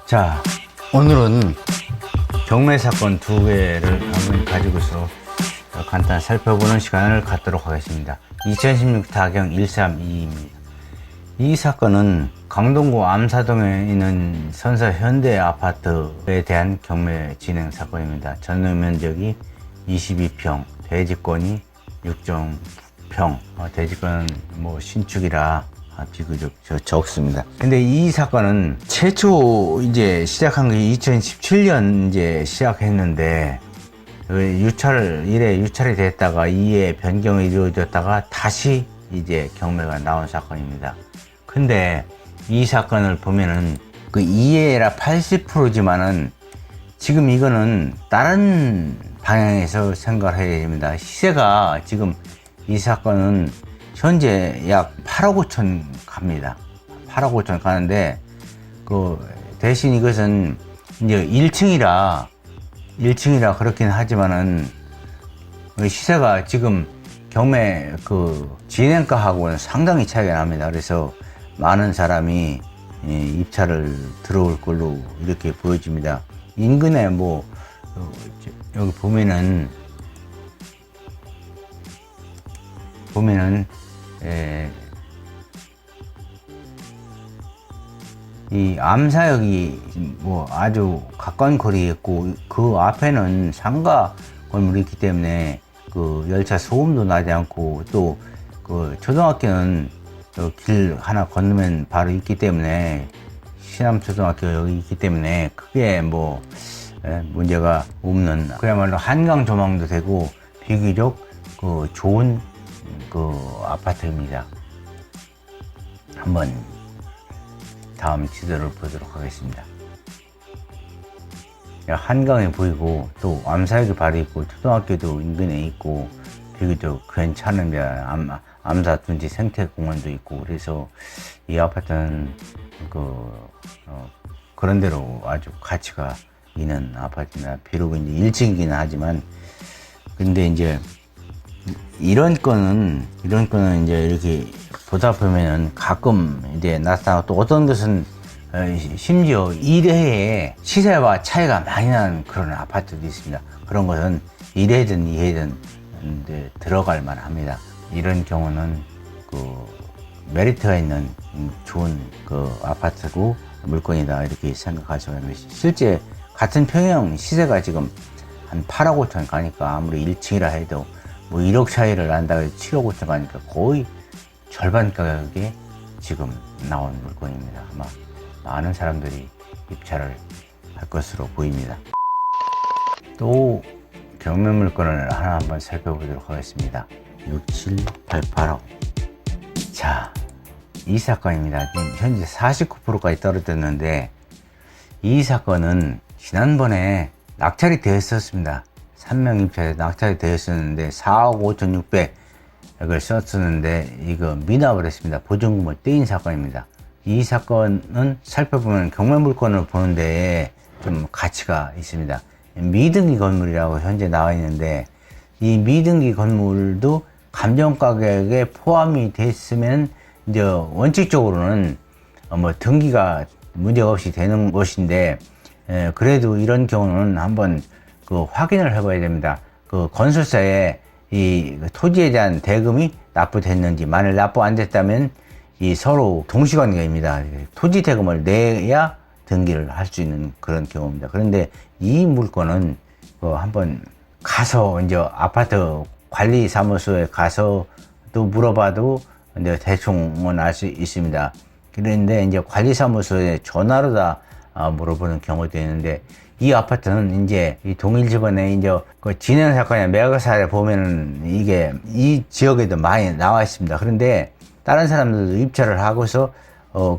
자, 오늘은 경매 사건 두 개를 한번 가지고서 간단히 살펴보는 시간을 갖도록 하겠습니다. 2016 타경 132입니다. 이 사건은 강동구 암사동에 있는 선서 현대 아파트에 대한 경매 진행 사건입니다. 전용 면적이 22평, 대지권이 6.9평, 대지권은 뭐 신축이라 비교적 적습니다. 근데 이 사건은 최초 이제 시작한 게 2017년 이제 시작했는데, 유찰이 됐다가 2회 변경이 이루어졌다가 다시 이제 경매가 나온 사건입니다. 근데 이 사건을 보면은 그 2회라 80%지만은 지금 이거는 다른 방향에서 생각을 해야 됩니다. 시세가 지금 이 사건은 현재 약 8억 5천 갑니다. 8억 5천 가는데, 그 대신 이것은 이제 1층이라 그렇긴 하지만은 시세가 지금 경매 그 진행가하고는 상당히 차이가 납니다. 그래서 많은 사람이 입찰을 들어올 걸로 이렇게 보여집니다. 인근에 뭐 여기 보면은 이 암사역이 뭐 아주 가까운 거리에 있고, 그 앞에는 상가 건물이 있기 때문에 그 열차 소음도 나지 않고, 또 그 초등학교는 길 하나 건너면 바로 있기 때문에, 신암초등학교 여기 있기 때문에 크게 뭐 문제가 없는, 그야말로 한강 조망도 되고 비교적 그 좋은 그 아파트입니다. 한번 다음 지도를 보도록 하겠습니다. 한강에 보이고, 또 암사역이 바로 있고, 초등학교도 인근에 있고, 비교적 괜찮은데 암사 둔지 생태공원도 있고, 그래서 이 아파트는 그런 대로 아주 가치가 있는 아파트입니다. 비록 이제 1층이긴 하지만, 근데 이제 이런 거는 이제 이렇게 보다 보면은 가끔 이제 나타나고, 또 어떤 것은 심지어 1회에 시세와 차이가 많이 나는 그런 아파트도 있습니다. 그런 것은 1회든 2회든 들어갈 만합니다. 이런 경우는 그 메리트가 있는 좋은 그 아파트고 물건이다, 이렇게 생각하시면 됩니다. 실제 같은 평형 시세가 지금 한 8억 5천 가니까, 아무리 1층이라 해도 뭐 1억 차이를 난다고 해서 7억 5천 가니까 거의 절반 가격에 지금 나온 물건입니다. 아마 많은 사람들이 입찰을 할 것으로 보입니다. 또 경매 물건을 하나 한번 살펴보도록 하겠습니다. 6788호. 자, 이 사건입니다. 현재 49%까지 떨어졌는데, 이 사건은 지난번에 낙찰이 되었었습니다. 3명 입찰에 낙찰이 되었었는데 4억 5,600을 썼었는데 이거 미납을 했습니다. 보증금을 떼인 사건입니다. 이 사건은 살펴보면 경매 물건을 보는데 좀 가치가 있습니다. 미등기 건물이라고 현재 나와 있는데, 이 미등기 건물도 감정 가격에 포함이 됐으면 이제 원칙적으로는 뭐 등기가 문제가 없이 되는 것인데, 그래도 이런 경우는 한번 그 확인을 해봐야 됩니다. 그 건설사에 이 토지에 대한 대금이 납부됐는지, 만일 납부 안 됐다면 이 서로 동시관계입니다. 토지 대금을 내야 등기를 할 수 있는 그런 경우입니다. 그런데 이 물건은 한번 가서 이제 아파트 관리사무소에 가서 또 물어봐도 이제 대충은 알 수 있습니다. 그런데 이제 관리사무소에 전화로 다 물어보는 경우도 있는데, 이 아파트는 이제 이 동일 집안에 이제 그 진행 사건이나 매각사를 보면은 이게 이 지역에도 많이 나와 있습니다. 그런데 다른 사람들도 입찰을 하고서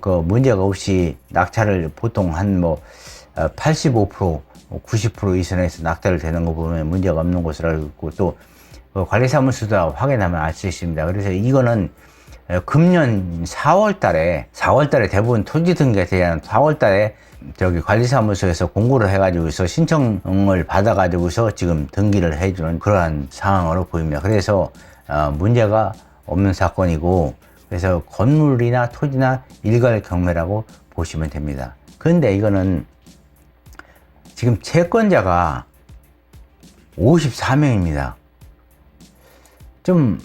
그 문제가 없이 낙찰을 보통 한 뭐 85%, 90% 이선에서 낙찰을 되는 거 보면 문제가 없는 것으로 알고 있고, 또 관리사무소도 확인하면 알 수 있습니다. 그래서 이거는 금년 4월 달에 대부분 토지 등기에 대한 4월 달에 저기 관리사무소에서 공고를 해가지고서 신청을 받아가지고서 지금 등기를 해주는 그러한 상황으로 보입니다. 그래서 문제가 없는 사건이고, 그래서 건물이나 토지나 일괄 경매라고 보시면 됩니다. 그런데 이거는 지금 채권자가 54명입니다. 좀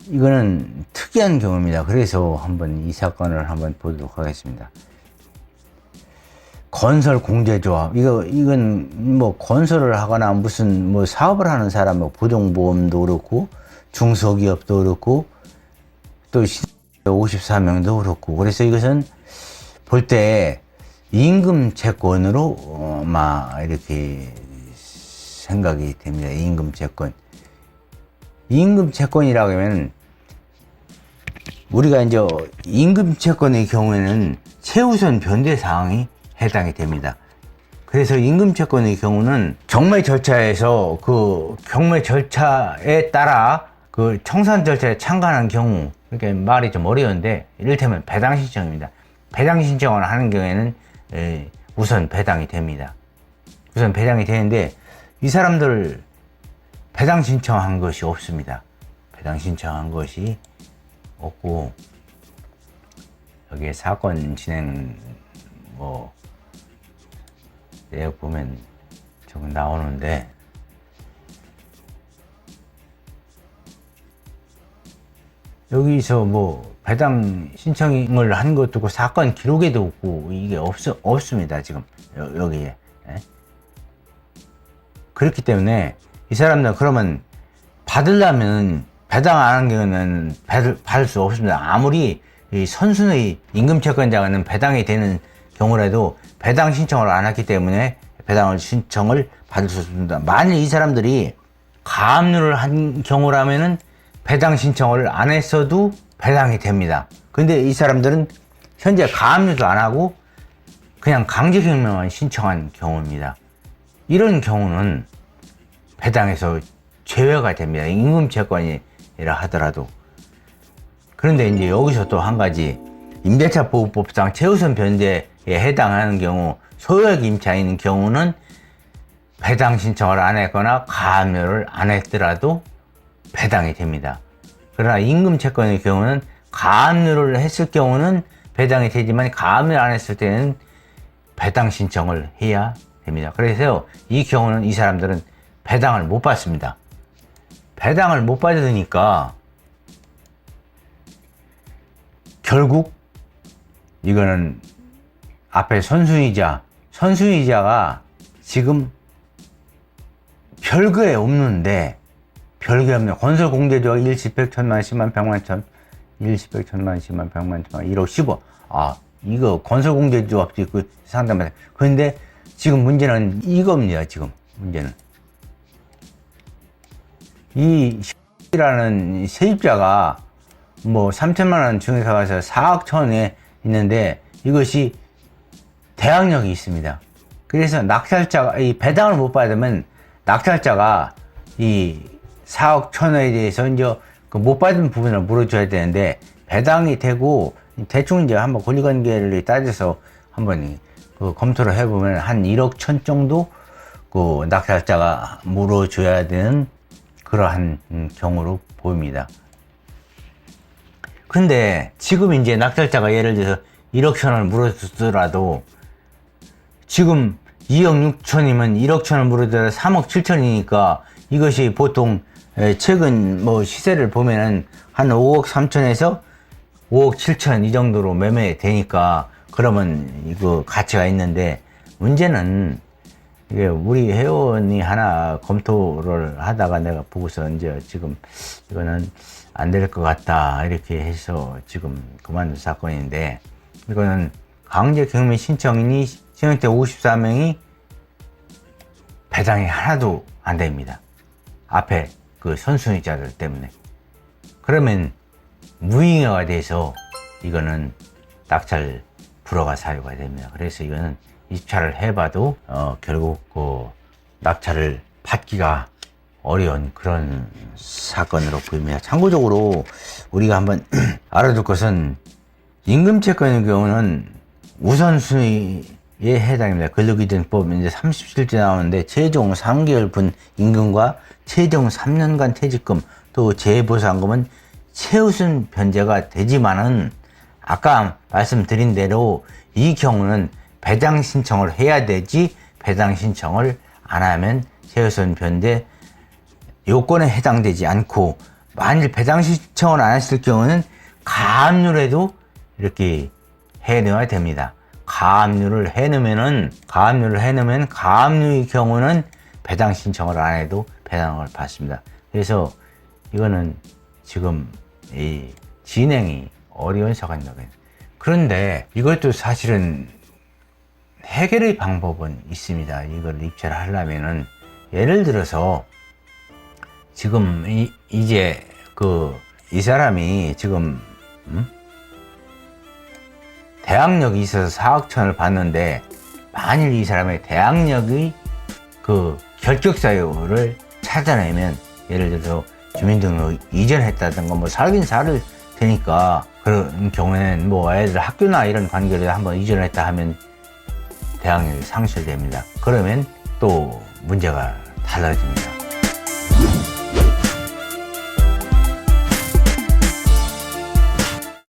이거는 특이한 경우입니다. 그래서 한번 이 사건을 한번 보도록 하겠습니다. 건설공제조합, 이건 뭐 건설을 하거나 무슨 뭐 사업을 하는 사람, 뭐 보증보험도 그렇고 중소기업도 그렇고 또 54명도 그렇고, 그래서 이것은 볼 때 임금 채권으로 막 이렇게 생각이 됩니다. 임금 채권. 임금 채권이라고 하면 우리가 이제 임금 채권의 경우에는 최우선 변제 사항이 해당이 됩니다. 그래서 임금 채권의 경우는 경매 절차에서 그 경매 절차에 따라 그 청산 절차에 참가하는 경우, 그러니까 말이 좀 어려운데 이를테면 배당 신청입니다. 배당 신청을 하는 경우에는 우선 배당이 됩니다. 우선 배당이 되는데 이 사람들 배당 신청한 것이 없습니다. 배당 신청한 것이 없고, 여기에 사건 진행 뭐 내역 보면 조금 나오는데, 여기서 뭐 배당 신청을 한 것도 없고 사건 기록에도 없고 이게 없습니다. 지금 여기에. 그렇기 때문에 이 사람들 그러면 받으려면 배당 안 한 경우는 받을 수 없습니다. 아무리 이 선순위 임금 채권자는 배당이 되는 경우라도 배당 신청을 안 했기 때문에 배당을 신청을 받을 수 없습니다. 만일 이 사람들이 가압류를 한 경우라면은 배당 신청을 안 했어도 배당이 됩니다. 근데 이 사람들은 현재 가압류도 안 하고 그냥 강제경매만 신청한 경우입니다. 이런 경우는 배당에서 제외가 됩니다. 임금 채권이라 하더라도. 그런데 이제 여기서 또 한 가지, 임대차 보호법상 최우선 변제에 해당하는 경우, 소유액 임차인 경우는 배당 신청을 안 했거나 가압류를 안 했더라도 배당이 됩니다. 그러나 임금 채권의 경우는 가압류를 했을 경우는 배당이 되지만 가압류를 안 했을 때는 배당 신청을 해야 됩니다. 그래서 이 경우는 이 사람들은 배당을 못 받습니다. 배당을 못 받으니까 결국 이거는 앞에 선순위자가 지금 별거에 없는데, 별게 없네. 건설공제조합 일시백 천만 십만 백만 천, 일시백 천만 십만 백만 천만 1억 10억. 이거 건설공제조합도 있고 상담받아. 그런데 지금 문제는 이겁니다. 지금 문제는 이 라는 세입자가 뭐 3천만 원 중에서 가서 4억 천에 있는데 이것이 대항력이 있습니다. 그래서 낙찰자가 이 배당을 못 받으면 낙찰자가 이 4억 천원에 대해서 이제 그 못 받은 부분을 물어줘야 되는데, 배당이 되고 대충 이제 한번 권리관계를 따져서 한번 그 검토를 해보면 한 1억 천 정도 그 낙찰자가 물어줘야 되는 그러한 경우로 보입니다. 근데 지금 이제 낙찰자가 예를 들어서 1억 천원을 물어주더라도 지금 2억 6천이면 1억 천을 물어줘도 3억 7천이니까 이것이 보통 최근 뭐 시세를 보면은 한 5억 3천에서 5억 7천 이 정도로 매매되니까 그러면 이거 가치가 있는데, 문제는 이게 우리 회원이 하나 검토를 하다가 내가 보고서 이제 지금 이거는 안 될 것 같다 이렇게 해서 지금 그만둔 사건인데, 이거는 강제경매 신청인이 신청때 54명이 배당이 하나도 안 됩니다. 앞에 그 선순위자들 때문에. 그러면 무잉여가 돼서 이거는 낙찰 불허가 사유가 됩니다. 그래서 이거는 입찰을 해봐도 결국 그 낙찰을 받기가 어려운 그런 사건으로 보입니다. 참고적으로 우리가 한번 알아둘 것은, 임금채권의 경우는 우선순위에 해당입니다. 근로기준법 이제 37조 나오는데, 최종 3개월 분 임금과 최종 3년간 퇴직금 또 재보상금은 최우선 변제가 되지만은, 아까 말씀드린 대로 이 경우는 배당 신청을 해야 되지 배당 신청을 안 하면 세우선 변대 요건에 해당되지 않고, 만일 배당 신청을 안 했을 경우는 가압류에도 이렇게 해넣어야 됩니다. 가압류를 해놓으면 가압류의 경우는 배당 신청을 안 해도 배당을 받습니다. 그래서 이거는 지금 이 진행이 어려운 사건입니다. 그런데 이것도 사실은 해결의 방법은 있습니다. 이걸 입찰을 하려면은, 예를 들어서 지금 이제 이 사람이 지금 대항력이 있어서 4억 천을 받는데, 만일 이 사람의 대항력의 결격 사유를 찾아내면, 예를 들어서 주민등록 이전했다든가 뭐 살긴 살을 테니까, 그런 경우에는 뭐 애들 학교나 이런 관계를 한번 이전을 했다 하면 대항력이 상실됩니다. 그러면 또 문제가 달라집니다.